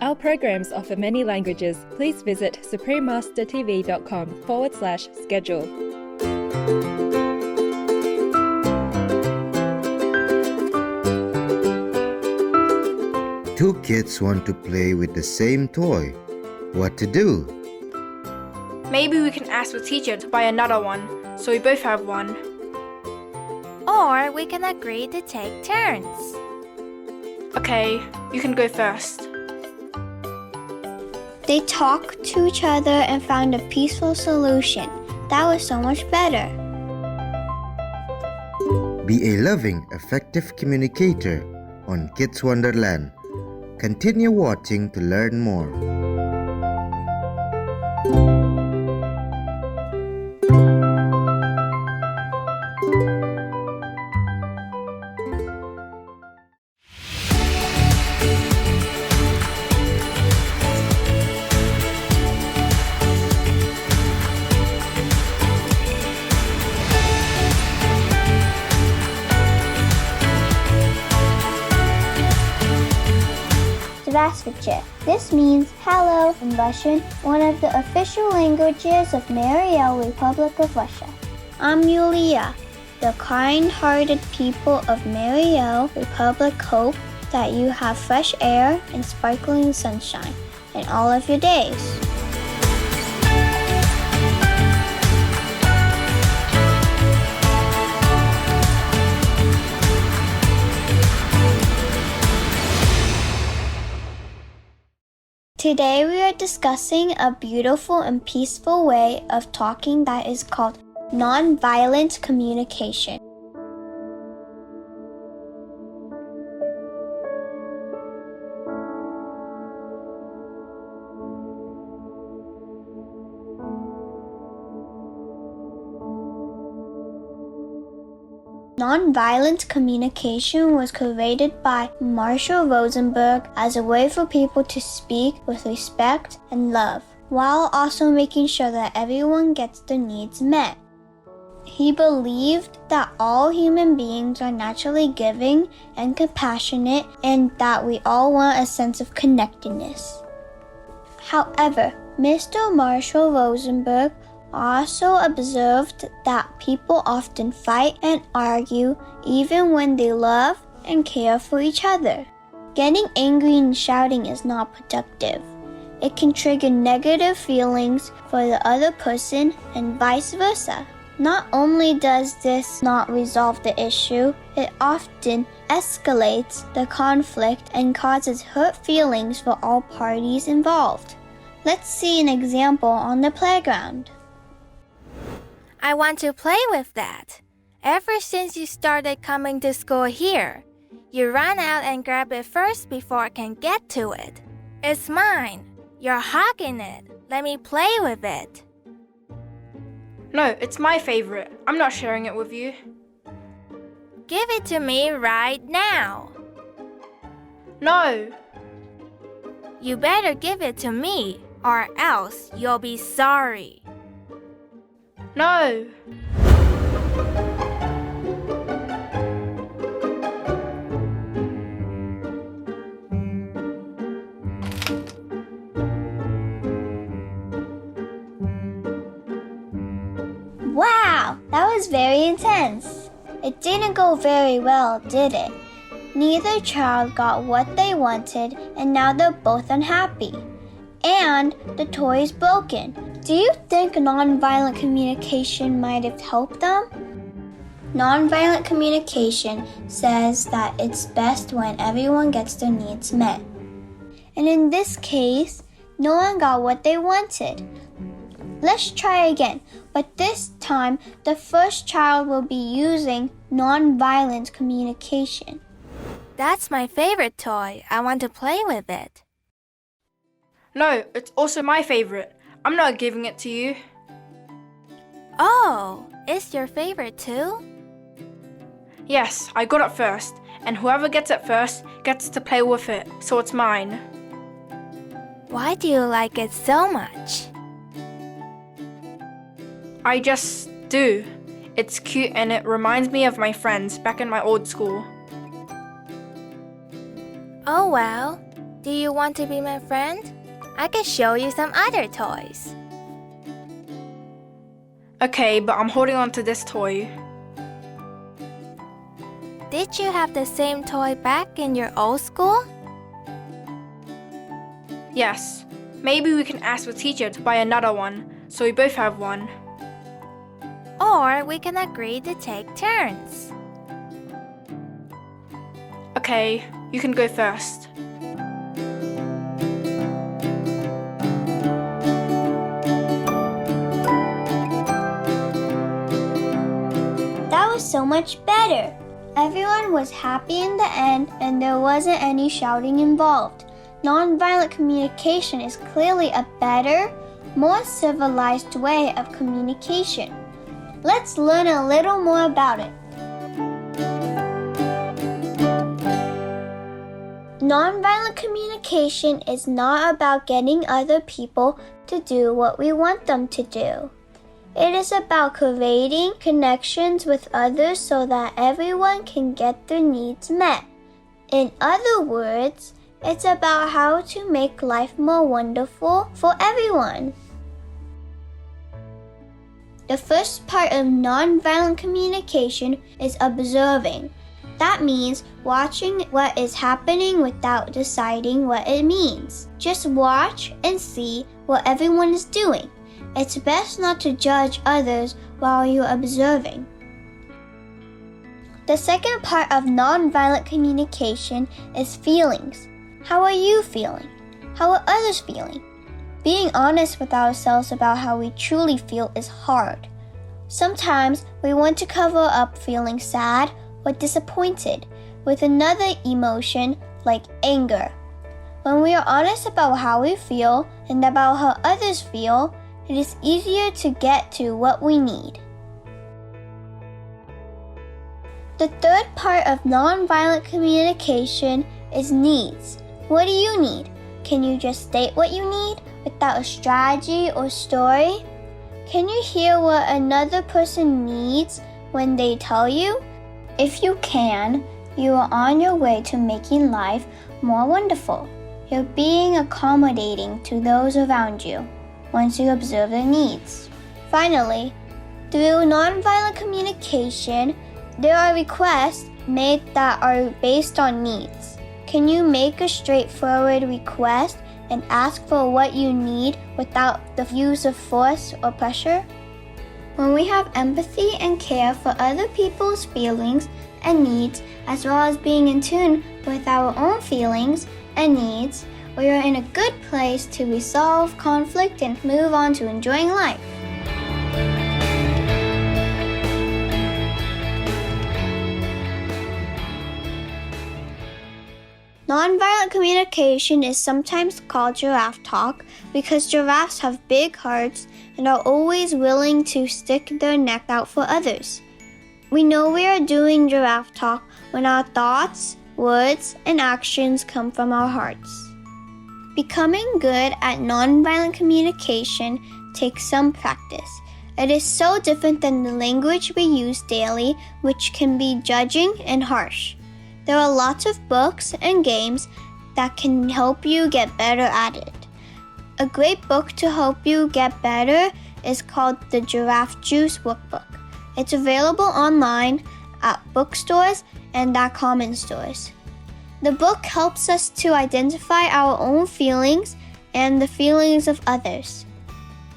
Our programs offer many languages. Please visit suprememastertv.com/schedule. Two kids want to play with the same toy. What to do? Maybe we can ask the teacher to buy another one, so we both have one. Or we can agree to take turns. Okay, you can go first. They talked to each other and found a peaceful solution. That was so much better. Be a loving, effective communicator on Kids Wonderland. Continue watching to learn more. Здравствуйте. This means hello in Russian, one of the official languages of Mariel Republic of Russia. I'm Yulia. The kind-hearted people of Mariel Republic hope that you have fresh air and sparkling sunshine in all of your days. Today we are discussing a beautiful and peaceful way of talking that is called nonviolent communication. Nonviolent communication was created by Marshall Rosenberg as a way for people to speak with respect and love, while also making sure that everyone gets their needs met. He believed that all human beings are naturally giving and compassionate, and that we all want a sense of connectedness. However, Mr. Marshall Rosenberg also observed that people often fight and argue even when they love and care for each other. Getting angry and shouting is not productive. It can trigger negative feelings for the other person and vice versa. Not only does this not resolve the issue, it often escalates the conflict and causes hurt feelings for all parties involved. Let's see an example on the playground. I want to play with that. Ever since you started coming to school here, you run out and grab it first before I can get to it. It's mine. You're hogging it. Let me play with it. No, it's my favorite. I'm not sharing it with you. Give it to me right now. No. You better give it to me, or else you'll be sorry. No. Wow, that was very intense. It didn't go very well, did it? Neither child got what they wanted, and now they're both unhappy. And the toy is broken. Do you think nonviolent communication might have helped them? Nonviolent communication says that it's best when everyone gets their needs met. And in this case, no one got what they wanted. Let's try again, but this time the first child will be using nonviolent communication. That's my favorite toy. I want to play with it. No, it's also my favorite. I'm not giving it to you. Oh, it's your favorite too? Yes, I got it first, and whoever gets it first gets to play with it, so it's mine. Why do you like it so much? I just do. It's cute and it reminds me of my friends back in my old school. Oh well, Do you want to be my friend? I can show you some other toys. Okay, but I'm holding on to this toy. Did you have the same toy back in your old school? Yes. Maybe we can ask the teacher to buy another one, so we both have one. Or we can agree to take turns. Okay, you can go first. That was so much better. Everyone was happy in the end, and there wasn't any shouting involved. Nonviolent communication is clearly a better, more civilized way of communication. Let's learn a little more about it. Nonviolent communication is not about getting other people to do what we want them to do. It is about creating connections with others so that everyone can get their needs met. In other words, it's about how to make life more wonderful for everyone. The first part of nonviolent communication is observing. That means watching what is happening without deciding what it means. Just watch and see what everyone is doing. It's best not to judge others while you're observing. The second part of nonviolent communication is feelings. How are you feeling? How are others feeling? Being honest with ourselves about how we truly feel is hard. Sometimes we want to cover up feeling sad or disappointed with another emotion like anger. When we are honest about how we feel and about how others feel, it is easier to get to what we need. The third part of nonviolent communication is needs. What do you need? Can you just state what you need without a strategy or story? Can you hear what another person needs when they tell you? If you can, you are on your way to making life more wonderful. You're being accommodating to those around you once you observe their needs. Finally, through nonviolent communication, there are requests made that are based on needs. Can you make a straightforward request and ask for what you need without the use of force or pressure? When we have empathy and care for other people's feelings and needs, as well as being in tune with our own feelings and needs, we are in a good place to resolve conflict and move on to enjoying life. Nonviolent communication is sometimes called giraffe talk because giraffes have big hearts and are always willing to stick their neck out for others. We know we are doing giraffe talk when our thoughts, words, and actions come from our hearts. Becoming good at nonviolent communication takes some practice. It is so different than the language we use daily, which can be judging and harsh. There are lots of books and games that can help you get better at it. A great book to help you get better is called the Giraffe Juice Workbook. It's available online at bookstores and at common stores. The book helps us to identify our own feelings and the feelings of others.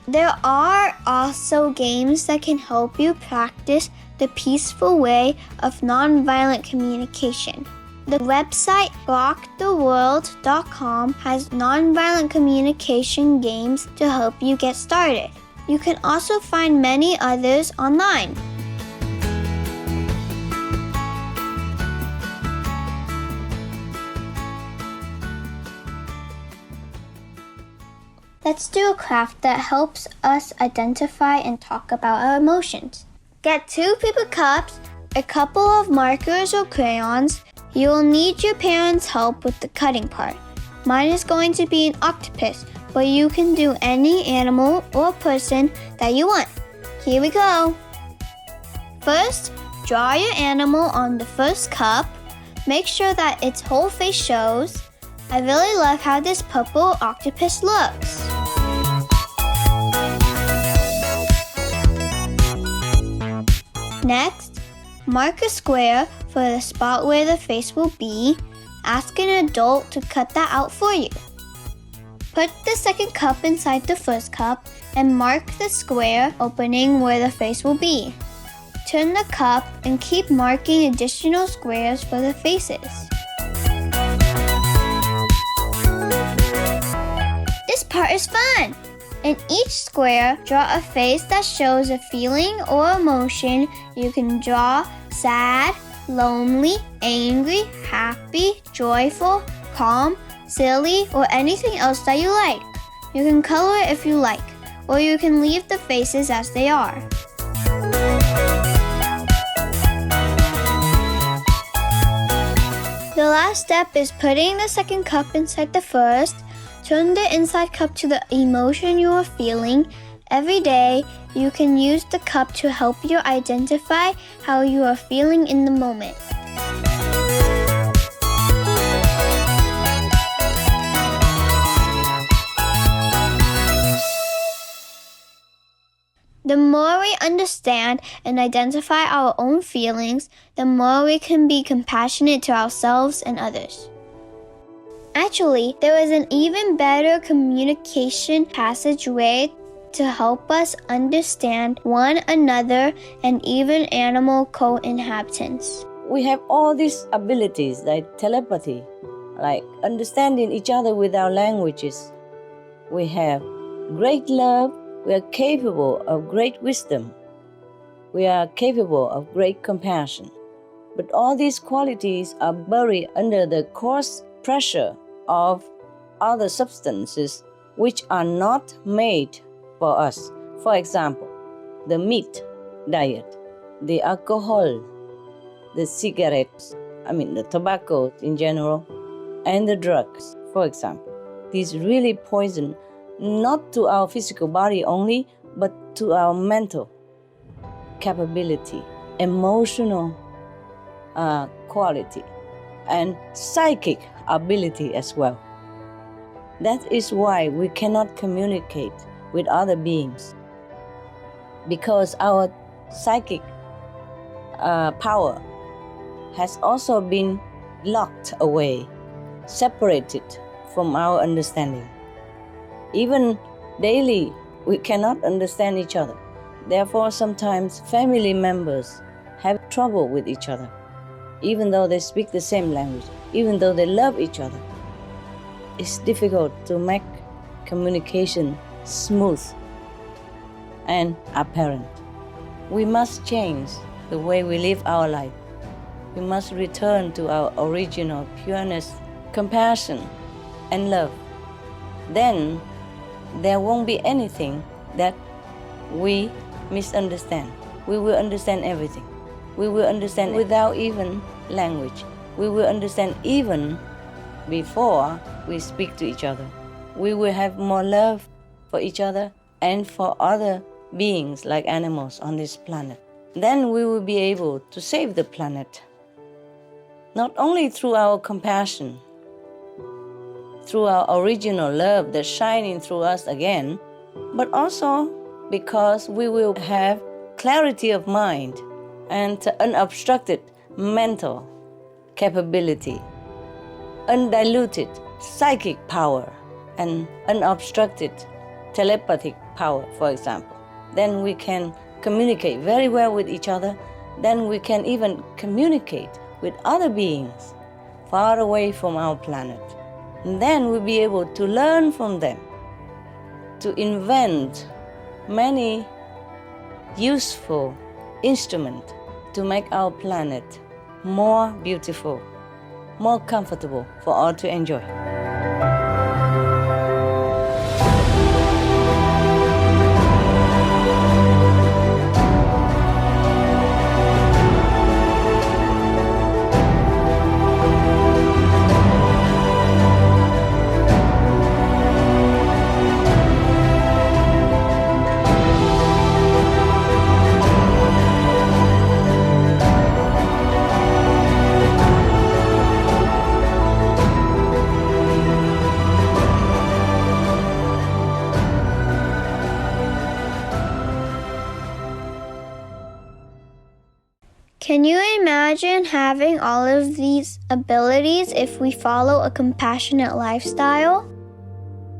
There are also games that can help you practice the peaceful way of nonviolent communication. The website blocktheworld.com has nonviolent communication games to help you get started. You can also find many others online. Let's do a craft that helps us identify and talk about our emotions. Get 2 paper cups, a couple of markers or crayons. You will need your parents' help with the cutting part. Mine is going to be an octopus, but you can do any animal or person that you want. Here we go. First, draw your animal on the first cup. Make sure that its whole face shows. I really love how this purple octopus looks. Next, mark a square for the spot where the face will be. Ask an adult to cut that out for you. Put the second cup inside the first cup and mark the square opening where the face will be. Turn the cup and keep marking additional squares for the faces. This part is fun! In each square, draw a face that shows a feeling or emotion. You can draw sad, lonely, angry, happy, joyful, calm, silly, or anything else that you like. You can color it if you like, or you can leave the faces as they are. The last step is putting the second cup inside the first. Turn the inside cup to the emotion you are feeling. Every day, you can use the cup to help you identify how you are feeling in the moment. The more we understand and identify our own feelings, the more we can be compassionate to ourselves and others. Actually, there is an even better communication passageway to help us understand one another and even animal co-inhabitants. We have all these abilities like telepathy, like understanding each other with our languages. We have great love. We are capable of great wisdom. We are capable of great compassion. But all these qualities are buried under the coarse pressure of other substances which are not made for us. For example, the meat diet, the alcohol, the cigarettes, the tobacco in general, and the drugs, for example. These really poison not to our physical body only, but to our mental capability, emotional quality, and psychic ability as well. That is why we cannot communicate with other beings, because our psychic power has also been locked away, separated from our understanding. Even daily, we cannot understand each other. Therefore, sometimes family members have trouble with each other, even though they speak the same language, even though they love each other. It's difficult to make communication smooth and apparent. We must change the way we live our life. We must return to our original pureness, compassion, and love. Then there won't be anything that we misunderstand. We will understand everything. We will understand without even language. We will understand even before we speak to each other. We will have more love for each other and for other beings like animals on this planet. Then we will be able to save the planet, not only through our compassion, through our original love that's shining through us again, but also because we will have clarity of mind and unobstructed mental capability, undiluted psychic power, and unobstructed telepathic power, for example. Then we can communicate very well with each other. Then we can even communicate with other beings far away from our planet. And then we'll be able to learn from them, to invent many useful instruments to make our planet more beautiful, more comfortable for all to enjoy. Can you imagine having all of these abilities if we follow a compassionate lifestyle?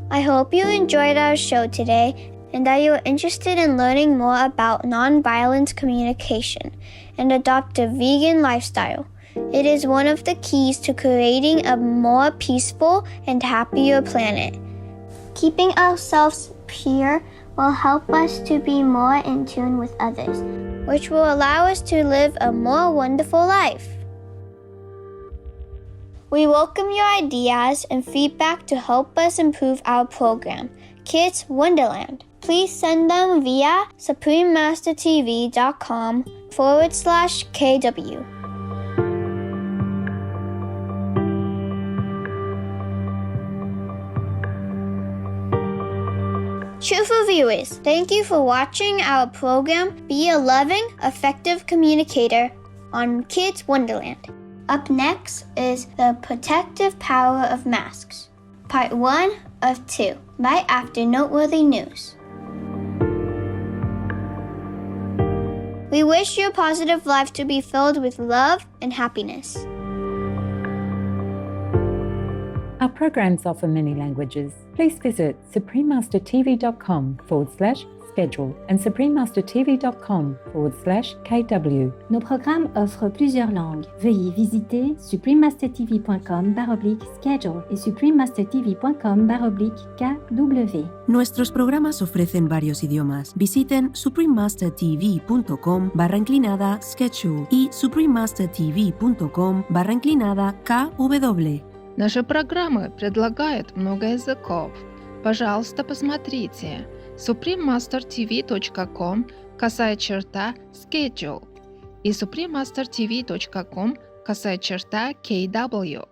I hope you enjoyed our show today and that you're interested in learning more about nonviolent communication and adopt a vegan lifestyle. It is one of the keys to creating a more peaceful and happier planet. Keeping ourselves pure will help us to be more in tune with others, which will allow us to live a more wonderful life. We welcome your ideas and feedback to help us improve our program, Kids Wonderland. Please send them via suprememastertv.com/KW. Truthful viewers, thank you for watching our program, Be a Loving, Effective Communicator on Kids Wonderland. Up next is The Protective Power of Masks, Part 1 of 2, right after Noteworthy News. We wish your positive life to be filled with love and happiness. Our programs offer many languages. Please visit suprememastertv.com/schedule and suprememastertv.com/KW. Nos programmes offrent plusieurs langues. Veuillez visiter suprememastertv.com/schedule et suprememastertv.com/KW. Nuestros programas ofrecen varios idiomas. Visiten suprememastertv.com/schedule y suprememastertv.com/KW. Наши программы предлагают много языков. Пожалуйста, посмотрите suprememastertv.com/schedule и suprememastertv.com/KW.